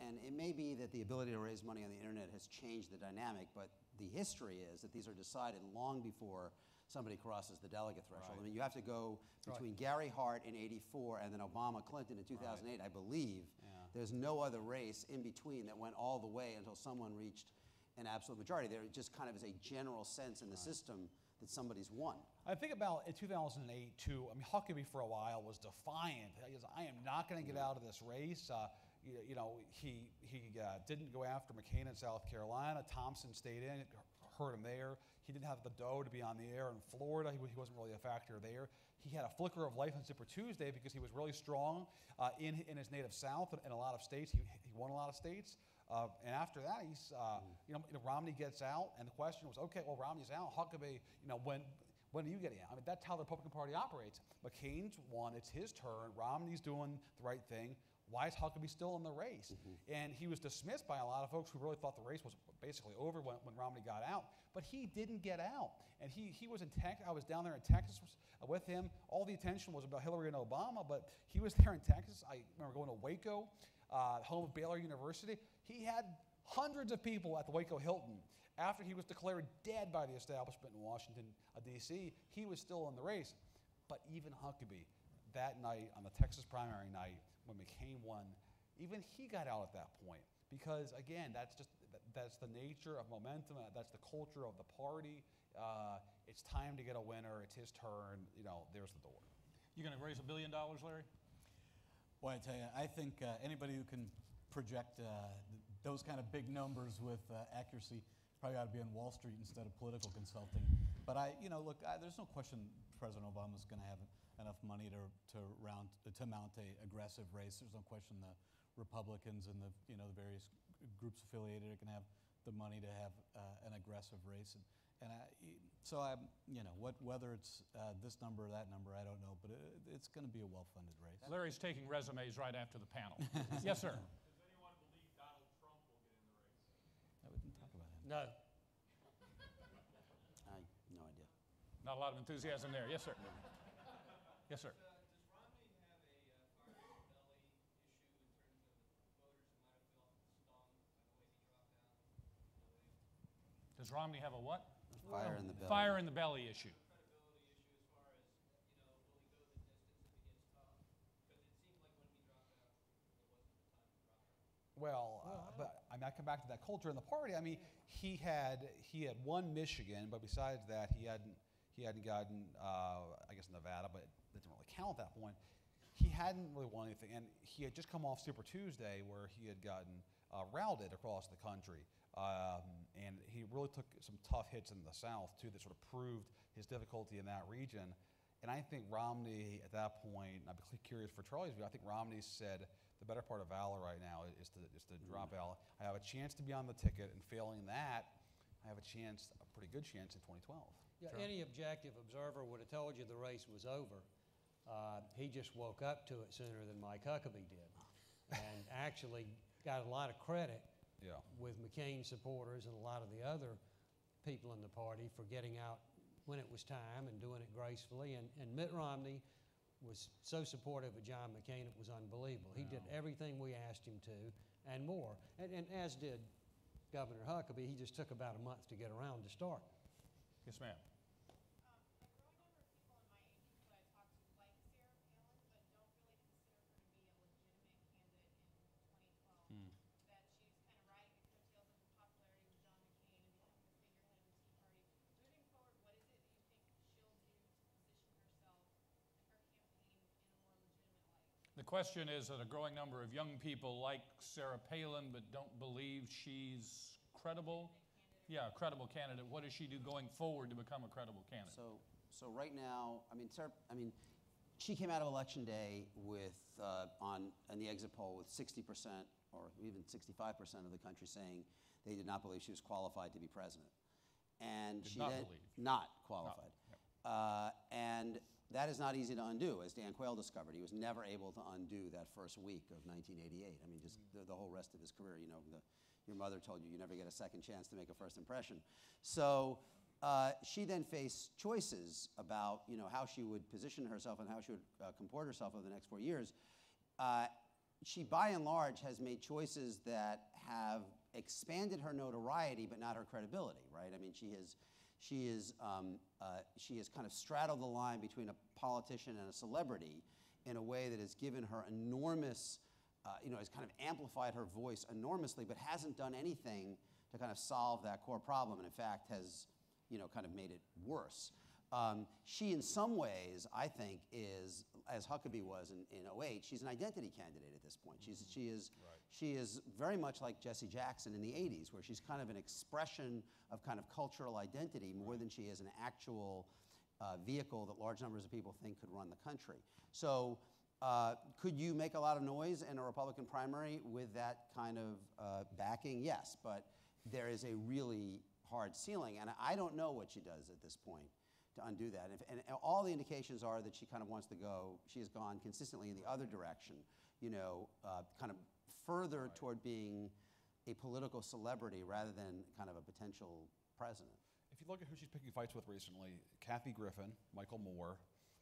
and it may be that the ability to raise money on the internet has changed the dynamic, but the history is that these are decided long before somebody crosses the delegate threshold. Right. I mean, you have to go between Gary Hart in '84 and then Obama Clinton in 2008, I believe. Yeah. There's no other race in between that went all the way until someone reached an absolute majority. There just kind of is a general sense in the system that somebody's won. I think about in 2008 too. I mean, Huckabee for a while was defiant. He goes, I am not going to get out of this race. He didn't go after McCain in South Carolina. Thompson stayed in, hurt him there. He didn't have the dough to be on the air in Florida. He wasn't really a factor there. He had a flicker of life on Super Tuesday because he was really strong in his native South in a lot of states. He won a lot of states. And after that, he's, Romney gets out, and the question was, okay, well, Romney's out. Huckabee, when are you getting out? I mean, that's how the Republican Party operates. McCain's won, it's his turn. Romney's doing the right thing. Why is Huckabee still in the race? And he was dismissed by a lot of folks who really thought the race was basically over when Romney got out. But he didn't get out. And he was in Texas. I was down there in Texas with him. All the attention was about Hillary and Obama, but he was there in Texas. I remember going to Waco, home of Baylor University. He had hundreds of people at the Waco Hilton. After he was declared dead by the establishment in Washington, D.C., he was still in the race. But even Huckabee, that night, on the Texas primary night, when McCain won, even he got out at that point. Because, again, that's the nature of momentum. That's the culture of the party. It's time to get a winner. It's his turn. There's the door. You going to raise $1 billion, Larry? Well, I tell you, I think anybody who can project those kind of big numbers with accuracy probably ought to be on Wall Street instead of political consulting. But look, there's no question President Obama's going to have enough money to mount an aggressive race. There's no question the Republicans and the various groups affiliated are going to have the money to have an aggressive race. Whether it's this number or that number, I don't know, but it's going to be a well-funded race. Larry's taking resumes right after the panel. Yes, sir. Does anyone believe Donald Trump will get in the race? We didn't talk about him. No. I have no idea. Not a lot of enthusiasm there. Yes, sir. Yes, sir. Does Romney have a fire in the belly issue in terms of voters who might have felt stung by the way he dropped out? Does Romney have a what? Fire in the belly. Fire in the belly issue. Credibility issue as far as, will he go the distance if he gets tough? Because it seemed like when he dropped out, it wasn't the time to drop out. But I come back to that culture in the party. I mean, he had won Michigan, but besides that, he hadn't gotten, I guess, Nevada, but it didn't really count at that point. He hadn't really won anything, and he had just come off Super Tuesday where he had gotten routed across the country. And he really took some tough hits in the South, too, that sort of proved his difficulty in that region. And I think Romney, at that point, and I'd be curious for Charlie's view, I think Romney said the better part of valor right now is to drop out. I have a chance to be on the ticket, and failing that, I have a pretty good chance in 2012. Yeah, any objective observer would have told you the race was over. He just woke up to it sooner than Mike Huckabee did, and actually got a lot of credit with McCain supporters and a lot of the other people in the party for getting out when it was time and doing it gracefully. And Mitt Romney was so supportive of John McCain, it was unbelievable. He did everything we asked him to and more, and as did Governor Huckabee. He just took about a month to get around to start. Yes, ma'am. A growing number of people in my age group that I talk to like Sarah Palin, but don't really consider her to be a legitimate candidate in 2012. That she's kind of riding the coattails of the popularity with John McCain and becoming the figurehead of the Tea Party. Moving forward, what is it that you think she'll do to position herself and her campaign in a more legitimate light? The question is that a growing number of young people like Sarah Palin but don't believe she's credible. Yeah, a credible candidate. What does she do going forward to become a credible candidate? So right now, she came out of Election Day with in the exit poll with 60% or even 65% of the country saying they did not believe she was qualified to be president, and Did she not then believe. not qualified. No. And that is not easy to undo, as Dan Quayle discovered. He was never able to undo that first week of 1988. I mean, just the whole rest of his career. Your mother told you never get a second chance to make a first impression. So she then faced choices about how she would position herself and how she would comport herself over the next 4 years. she, by and large, has made choices that have expanded her notoriety, but not her credibility, right? I mean, she has kind of straddled the line between a politician and a celebrity in a way that has given her enormous, has kind of amplified her voice enormously, but hasn't done anything to kind of solve that core problem, and in fact has, kind of made it worse. She, in some ways, I think, is, as Huckabee was in 08, she's an identity candidate at this point. She is very much like Jesse Jackson in the 80s, where she's kind of an expression of kind of cultural identity more than she is an actual vehicle that large numbers of people think could run the country. So could you make a lot of noise in a Republican primary with that kind of backing? Yes, but there is a really hard ceiling, and I don't know what she does at this point to undo that. And all the indications are that she kind of wants to go, she has gone consistently in the other direction, kind of further toward being a political celebrity rather than kind of a potential president. If you look at who she's picking fights with recently, Kathy Griffin, Michael Moore,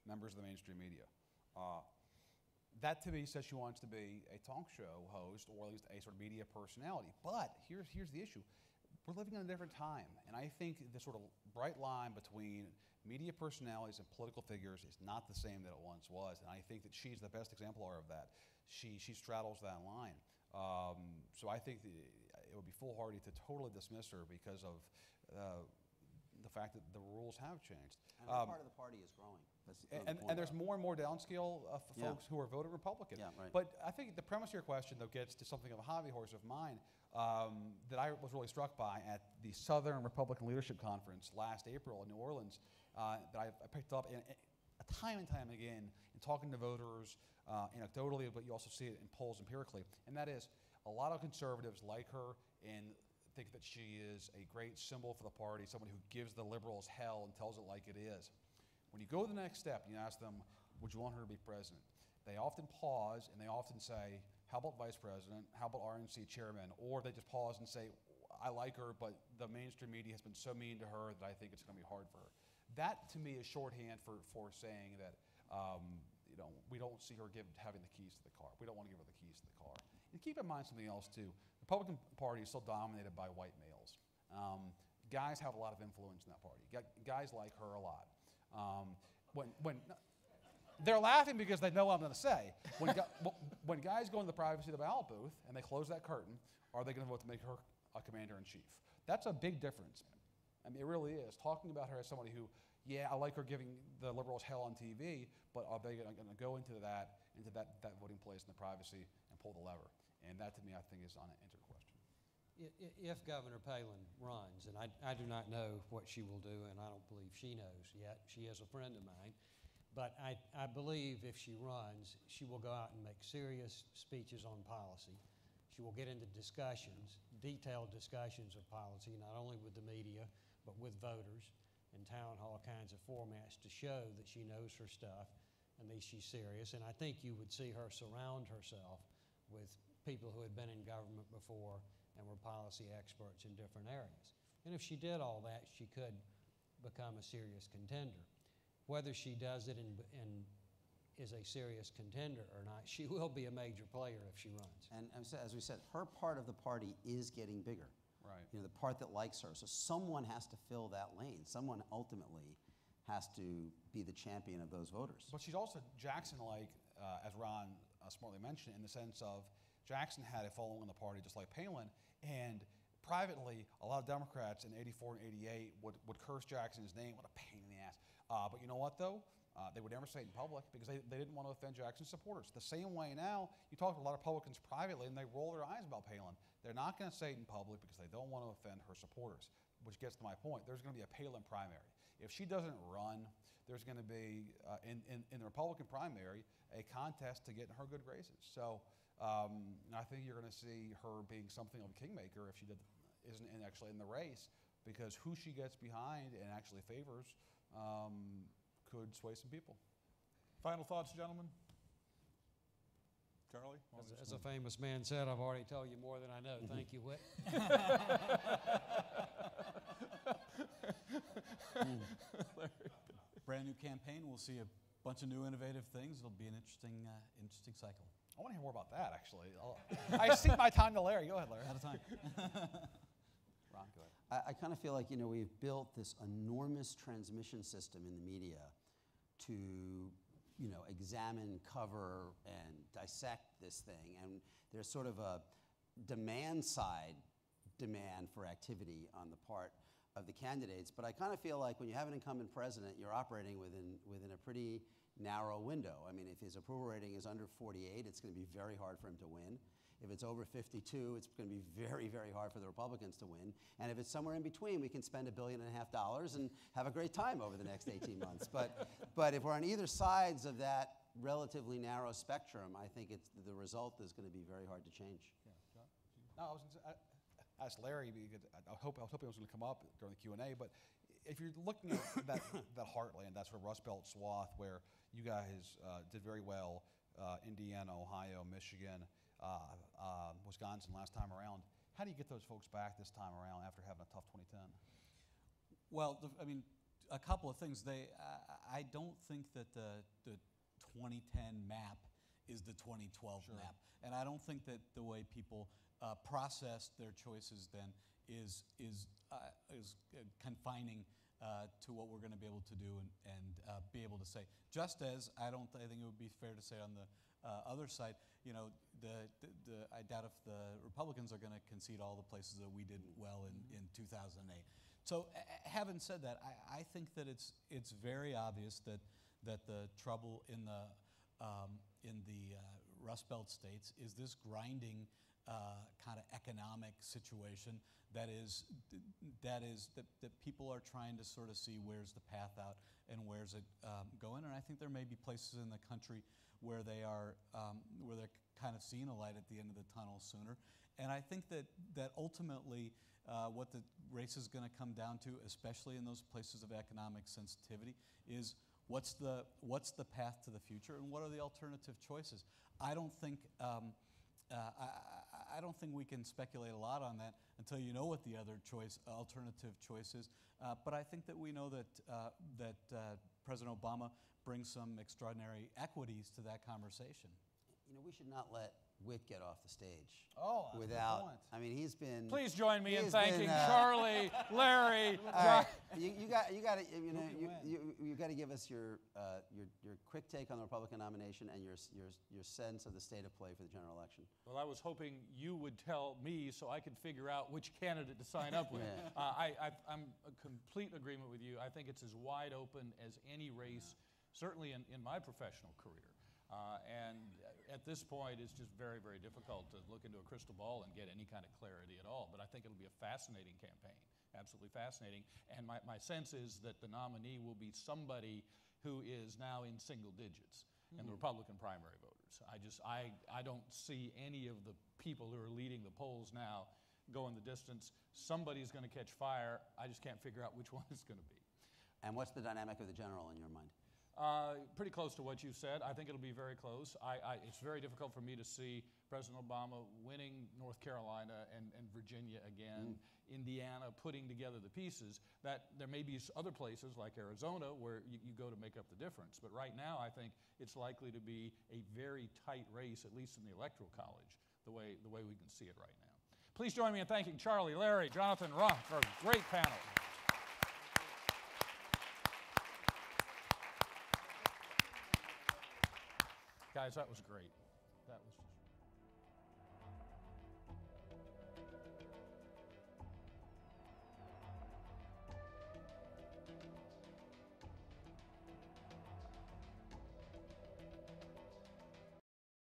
members of the mainstream media. That to me says she wants to be a talk show host or at least a sort of media personality. But here's the issue. We're living in a different time, and I think the sort of bright line between media personalities and political figures is not the same that it once was, and I think that she's the best exemplar of that. She straddles that line. So I think it would be foolhardy to totally dismiss her because of the fact that the rules have changed. And that part of the party is growing. And there's more and more downscale folks who are voting Republican. Yeah, right. But I think the premise of your question, though, gets to something of a hobby horse of mine that I was really struck by at the Southern Republican Leadership Conference last April in New Orleans that I picked up time and time again in talking to voters anecdotally, but you also see it in polls empirically. And that is, a lot of conservatives like her and think that she is a great symbol for the party, someone who gives the liberals hell and tells it like it is. When you go to the next step and you ask them, would you want her to be president? They often pause and they often say, how about vice president? How about RNC chairman? Or they just pause and say, I like her, but the mainstream media has been so mean to her that I think it's going to be hard for her. That, to me, is shorthand for saying that we don't see her having the keys to the car. We don't want to give her the keys to the car. And keep in mind something else, too. The Republican Party is still dominated by white males. Guys have a lot of influence in that party. Guys like her a lot. They're laughing because they know what I'm going to say. When guys go in the privacy of the ballot booth and they close that curtain, are they going to vote to make her a commander-in-chief? That's a big difference. I mean, it really is. Talking about her as somebody who, yeah, I like her giving the liberals hell on TV, but are they going to go into that voting place in the privacy and pull the lever? And that, to me, I think is unanswered question. If Governor Palin runs, and I do not know what she will do, and I don't believe she knows yet. She is a friend of mine. But I believe if she runs, she will go out and make serious speeches on policy. She will get into discussions, detailed discussions of policy, not only with the media, but with voters in town hall kinds of formats to show that she knows her stuff and that she's serious. And I think you would see her surround herself with people who had been in government before and were policy experts in different areas. And if she did all that, she could become a serious contender. Whether she does it and is a serious contender or not, she will be a major player if she runs. And as we said, her part of the party is getting bigger. Right. The part that likes her. So someone has to fill that lane. Someone ultimately has to be the champion of those voters. But she's also Jackson-like, as Ron smartly mentioned, in the sense of Jackson had a following in the party just like Palin, and privately, a lot of Democrats in '84 and '88 would curse Jackson's name. What a pain in the ass. But you know what, though? They would never say it in public because they didn't want to offend Jackson's supporters. The same way now, you talk to a lot of Republicans privately and they roll their eyes about Palin. They're not going to say it in public because they don't want to offend her supporters, which gets to my point. There's going to be a Palin primary. If she doesn't run, there's going to be, in the Republican primary, a contest to get in her good graces. So I think you're going to see her being something of a kingmaker if she isn't actually in the race, because who she gets behind and actually favors could sway some people. Final thoughts, gentlemen? Charlie? As a famous man said, I've already told you more than I know. Thank you, Whit. Brand new campaign. We'll see a bunch of new innovative things. It'll be an interesting cycle. I want to hear more about that, actually. I cede my time to Larry. Go ahead, Larry. Out of time. Ron, go ahead. I kind of feel like, we've built this enormous transmission system in the media to, examine, cover, and dissect this thing. And there's sort of a demand for activity on the part of the candidates. But I kind of feel like when you have an incumbent president, you're operating within a pretty narrow window. I mean, if his approval rating is under 48, it's going to be very hard for him to win. If it's over 52, it's going to be very, very hard for the Republicans to win. And if it's somewhere in between, we can spend $1.5 billion and have a great time over the next 18 months. But if we're on either sides of that relatively narrow spectrum, I think the result is going to be very hard to change. Yeah, John? No, I was going to ask Larry, because I was hoping it was going to come up during the Q&A, but if you're looking at that heartland, that sort of Rust Belt swath where you guys did very well, Indiana, Ohio, Michigan, Wisconsin last time around, how do you get those folks back this time around after having a tough 2010? Well, a couple of things. I don't think that the 2010 map is the 2012 map, and I don't think that the way people process their choices then is confining to what we're going to be able to do and be able to say. Just as I think it would be fair to say on the other side, I doubt if the Republicans are going to concede all the places that we did well in 2008. So having said that, I think that it's very obvious that the trouble in the Rust Belt states is this grinding kind of economic situation that people are trying to sort of see where's the path out and where's it going. And I think there may be places in the country where they're kind of seeing a light at the end of the tunnel sooner. And I think that ultimately what the race is going to come down to, especially in those places of economic sensitivity, is what's the path to the future and what are the alternative choices. I don't think we can speculate a lot on that until you know what the other alternative choice is. But I think that we know that President Obama brings some extraordinary equities to that conversation. We should not let Whit get off the stage. Oh, that's a good without. point. I mean, he's been. Please join me in he's thanking been, Charlie, Larry, All right, you got to give us your quick take on the Republican nomination and your sense of the state of play for the general election. Well, I was hoping you would tell me so I could figure out which candidate to sign up with. Yeah. I'm in complete agreement with you. I think it's as wide open as any race, certainly in my professional career. And at this point, it's just very, very difficult to look into a crystal ball and get any kind of clarity at all. But I think it'll be a fascinating campaign, absolutely fascinating. And my sense is that the nominee will be somebody who is now in single digits in the Republican primary voters. I don't see any of the people who are leading the polls now going the distance. Somebody's going to catch fire. I just can't figure out which one it's going to be. And what's the dynamic of the general in your mind? Pretty close to what you said. I think it'll be very close. It's very difficult for me to see President Obama winning North Carolina and Virginia again, Indiana, putting together the pieces. That there may be other places like Arizona where you go to make up the difference. But right now, I think it's likely to be a very tight race, at least in the Electoral College, the way we can see it right now. Please join me in thanking Charlie, Larry, Jonathan, Ron for a great panel. Guys, that was great. That was